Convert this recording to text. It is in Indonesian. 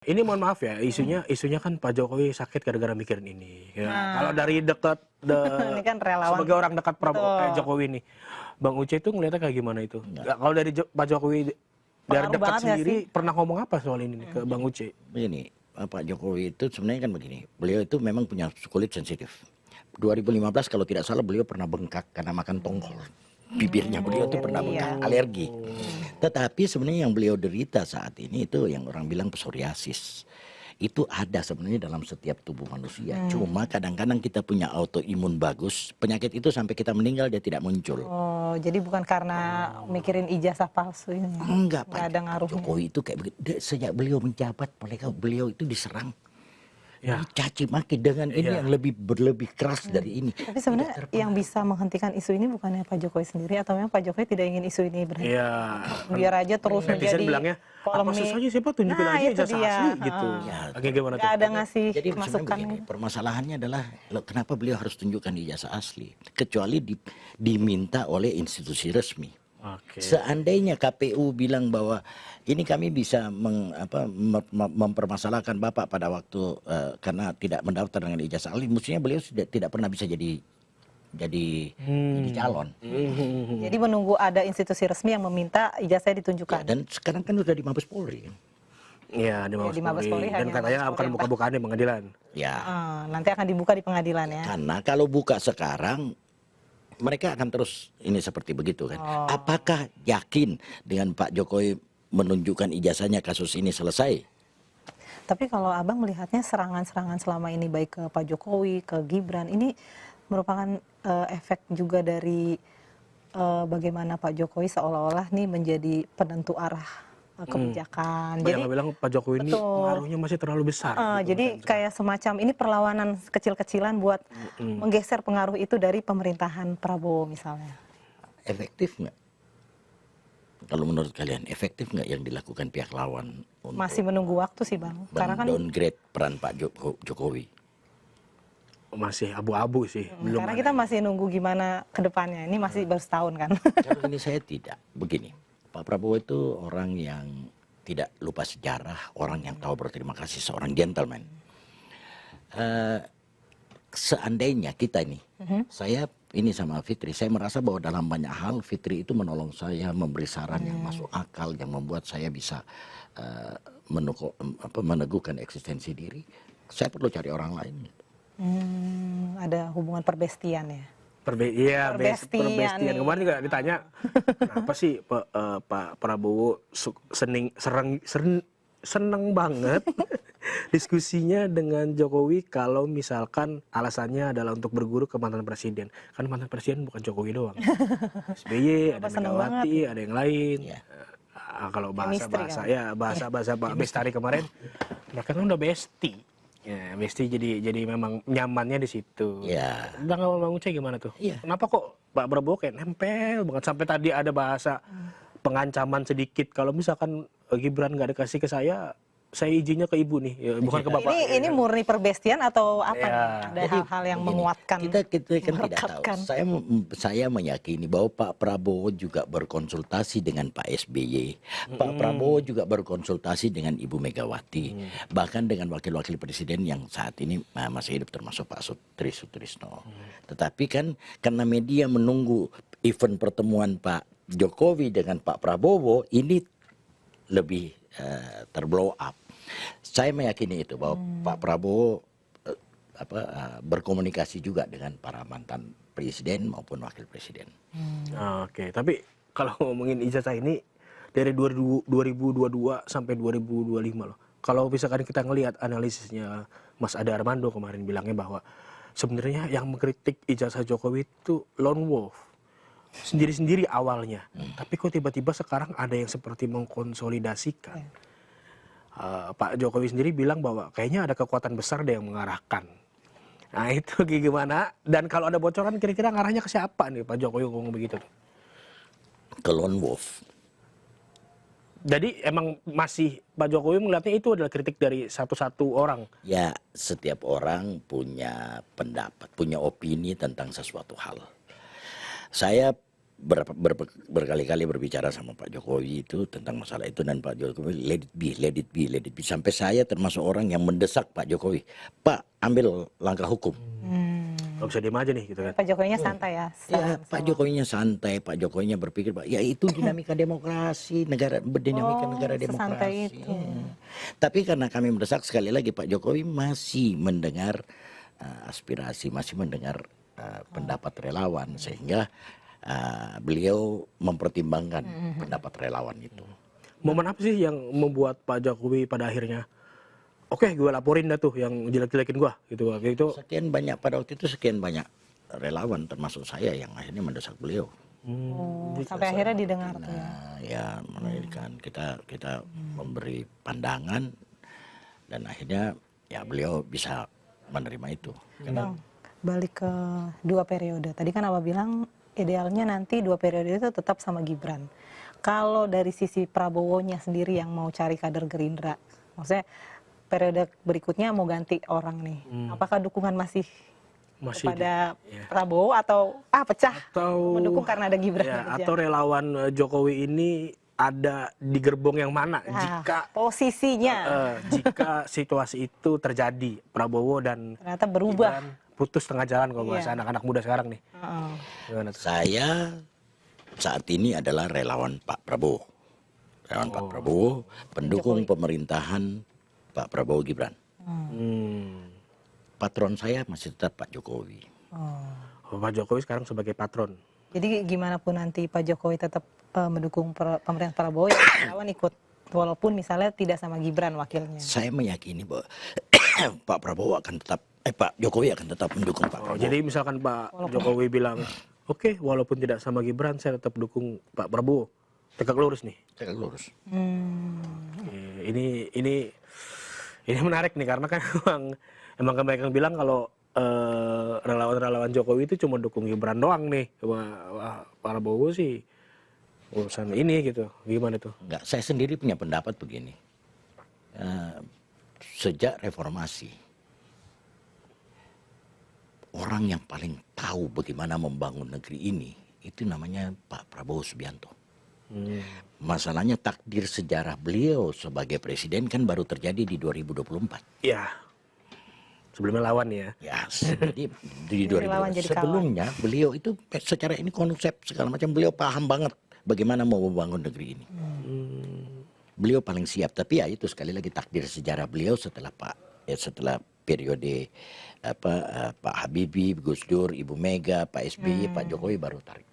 Ini mohon maaf ya, isunya kan Pak Jokowi sakit gara-gara mikirin ini. Ya, kalau dari dekat Ini kan relawan. sebagai orang dekat Prabowo Betul. Jokowi nih, Bang Uce itu ngeliatnya kayak gimana itu? Kalau dari Pak Jokowi dari Pengaruh dekat banget nggak sendiri sih? pernah ngomong apa soal ini nih ke Bang Uce? Begini, Pak Jokowi itu sebenarnya kan begini, beliau itu memang punya kulit sensitif. 2015 kalau tidak salah beliau pernah bengkak karena makan tongkol. Bibirnya beliau itu pernah bengkak, alergi. Tetapi sebenarnya yang beliau derita saat ini itu yang orang bilang psoriasis. Itu ada sebenarnya dalam setiap tubuh manusia. Cuma kadang-kadang kita punya autoimun bagus, penyakit itu sampai kita meninggal dia tidak muncul. Oh, jadi bukan karena mikirin ijazah palsu ini. Enggak, Nggak ada ngaruhnya. Jokowi itu kayak begitu. Sejak beliau menjabat, beliau itu diserang. Ya. Dicaci maki dengan ini yang berlebih keras dari ini. Tapi sebenarnya yang bisa menghentikan isu ini bukannya Pak Jokowi sendiri, atau memang Pak Jokowi tidak ingin isu ini berhenti? Iya. Biar aja terus Netizen menjadi bilangnya, apa polemik. susahnya siapa tunjukin Nah, aja itu ijazah dia. asli gitu. Ya, Oke, gimana tuh? Nggak ada ngasih Jadi sebenarnya masukan. begini, permasalahannya adalah kenapa beliau harus tunjukkan ijazah asli, kecuali diminta oleh institusi resmi. Oke. Seandainya KPU bilang bahwa ini kami bisa mempermasalahkan Bapak pada waktu karena tidak mendaftar dengan ijazah asli, mestinya beliau sudah tidak pernah bisa jadi calon. Jadi menunggu ada institusi resmi yang meminta ijazah Ya, ditunjukkan. dan sekarang kan sudah di Mabes Polri kan. Iya, di di Mabes Mabes Polri Polri. Dan hanya katanya Mabes akan Polri, buka-bukaan di pengadilan. Ya, Nanti akan dibuka di pengadilan ya. karena kalau buka sekarang mereka akan terus ini seperti begitu kan. Apakah yakin dengan Pak Jokowi menunjukkan ijazahnya kasus ini selesai? Tapi kalau Abang melihatnya serangan-serangan selama ini baik ke Pak Jokowi, ke Gibran, ini merupakan efek juga dari bagaimana Pak Jokowi seolah-olah nih menjadi penentu arah kebijakan. Banyak yang bilang Pak Jokowi ini Betul. pengaruhnya masih terlalu besar. gitu Jadi kan. kayak semacam ini perlawanan kecil-kecilan buat menggeser pengaruh itu dari pemerintahan Prabowo misalnya. Efektif nggak? Kalau menurut kalian efektif nggak yang dilakukan pihak lawan untuk Masih menunggu waktu sih Bang. Karena kan downgrade peran Pak Jokowi? Masih abu-abu sih. Belum karena ada. kita masih nunggu gimana ke depannya. Ini masih baru setahun kan. Kalau ini saya tidak. Begini, Pak Prabowo itu orang yang tidak lupa sejarah, orang yang tahu berterima kasih, seorang gentleman. Seandainya kita ini, saya ini sama Fitri, saya merasa bahwa dalam banyak hal Fitri itu menolong saya, memberi saran yang masuk akal, yang membuat saya bisa meneguhkan eksistensi diri. Saya perlu cari orang lain. Ada hubungan perbestian ya. Perbestian. nih. Kemarin juga ditanya, kenapa sih Pak Prabowo seneng banget diskusinya dengan Jokowi kalau misalkan alasannya adalah untuk berguru ke mantan presiden. Kan mantan presiden bukan Jokowi doang. SBY, ada Megawati, ada yang lain. Kalau bahasa Pak Bestari kemarin, mereka kan udah bestie. Ya, Besti jadi memang nyamannya di situ. Ya. Bang Uce gimana tuh? Iya. Kenapa kok Pak Prabowo kayak nempel banget sampai tadi ada bahasa pengancaman sedikit kalau misalkan Gibran nggak dikasih ke saya izinnya ke ibu nih, ya, bukan ke bapak. Ini murni perbestian atau apa nih? Ada Jadi, hal-hal yang begini, menguatkan. Kita kan tidak tahu. merekatkan. Saya meyakini bahwa Pak Prabowo juga berkonsultasi dengan Pak SBY. Pak Prabowo juga berkonsultasi dengan Ibu Megawati. Bahkan dengan wakil-wakil presiden yang saat ini masih hidup termasuk Pak Sutrisno. Tetapi kan karena media menunggu event pertemuan Pak Jokowi dengan Pak Prabowo ini lebih terblow up. Saya meyakini itu bahwa Pak Prabowo berkomunikasi juga dengan para mantan presiden maupun wakil presiden. Oke, tapi kalau ngomongin ijazah ini dari 2022 sampai 2025 loh. Kalau misalkan kita ngelihat analisisnya Mas Ade Armando kemarin bilangnya bahwa sebenarnya yang mengkritik ijazah Jokowi itu lone wolf. Sendiri-sendiri awalnya. Tapi kok tiba-tiba sekarang ada yang seperti mengkonsolidasikan. Pak Jokowi sendiri bilang bahwa kayaknya ada kekuatan besar deh yang mengarahkan. Nah itu gimana? Dan kalau ada bocoran kira-kira ngarahnya ke siapa nih Pak Jokowi ngomong begitu? Ke lone wolf. Jadi emang masih Pak Jokowi melihatnya itu adalah kritik dari satu-satu orang? Ya, setiap orang punya pendapat, punya opini tentang sesuatu hal. Saya berkali-kali berbicara sama Pak Jokowi itu tentang masalah itu, dan Pak Jokowi let it be, let it be, let it be. Sampai saya termasuk orang yang mendesak Pak Jokowi, Pak ambil langkah hukum. Nggak bisa diem aja nih gitu kan. Pak Jokowinya santai ya. Ya, Pak Jokowinya santai, Pak Jokowinya berpikir, Pak, ya itu dinamika demokrasi, negara berdinamika, negara sesantai demokrasi. itu. Tapi karena kami mendesak, sekali lagi Pak Jokowi masih mendengar aspirasi, masih mendengar pendapat relawan, sehingga beliau mempertimbangkan pendapat relawan itu. Momen apa sih yang membuat Pak Jokowi pada akhirnya, oke, gue laporin dah tuh yang jelek-jelekin gue gitu. Waktu itu Pada waktu itu sekian banyak relawan termasuk saya yang akhirnya mendesak beliau. Sampai akhirnya didengar tuh ya. Nah, ya menarikkan kita memberi pandangan, dan akhirnya ya beliau bisa menerima itu. Bang, balik ke 2 periode. Tadi kan Abah bilang idealnya nanti 2 periode itu tetap sama Gibran. Kalau dari sisi Prabowo-nya sendiri yang mau cari kader Gerindra, maksudnya periode berikutnya mau ganti orang nih, apakah dukungan masih kepada Prabowo atau pecah atau mendukung karena ada Gibran ya, aja? atau relawan Jokowi ini ada di gerbong yang mana jika posisinya jika situasi itu terjadi, Prabowo dan ternyata berubah. Gibran putus tengah jalan kalau bahasa anak-anak muda sekarang nih. Gimana tuh? Saya saat ini adalah relawan Pak Prabowo. Relawan Pak Prabowo, pendukung pemerintahan Pak Prabowo Gibran. Patron saya masih tetap Pak Jokowi. Pak Jokowi sekarang sebagai patron. Jadi gimana pun nanti Pak Jokowi tetap mendukung pemerintahan Prabowo, ya relawan ikut walaupun misalnya tidak sama Gibran wakilnya. Saya meyakini bahwa Pak Prabowo akan tetap Pak Jokowi akan tetap mendukung Pak Prabowo. Jadi misalkan Pak Jokowi bilang, oke, walaupun tidak sama Gibran, saya tetap dukung Pak Prabowo. Tegak lurus nih. Tegak lurus. Ini menarik nih, karena kan emang kebanyakan bilang kalau relawan-relawan Jokowi itu cuma dukung Gibran doang nih. Wah, Pak Prabowo sih urusan ini gitu. Gimana tuh? Enggak, saya sendiri punya pendapat begini. Sejak reformasi, orang yang paling tahu bagaimana membangun negeri ini itu namanya Pak Prabowo Subianto. Masalahnya takdir sejarah beliau sebagai presiden kan baru terjadi di 2024. Ya, sebelumnya lawan ya. Ya, jadi di 2024 sebelumnya beliau itu secara ini konsep segala macam beliau paham banget bagaimana mau membangun negeri ini. Beliau paling siap, tapi ya itu sekali lagi takdir sejarah beliau setelah setelah periode Pak Habibie, Gus Dur, Ibu Mega, Pak SBY, Pak Jokowi baru tarik.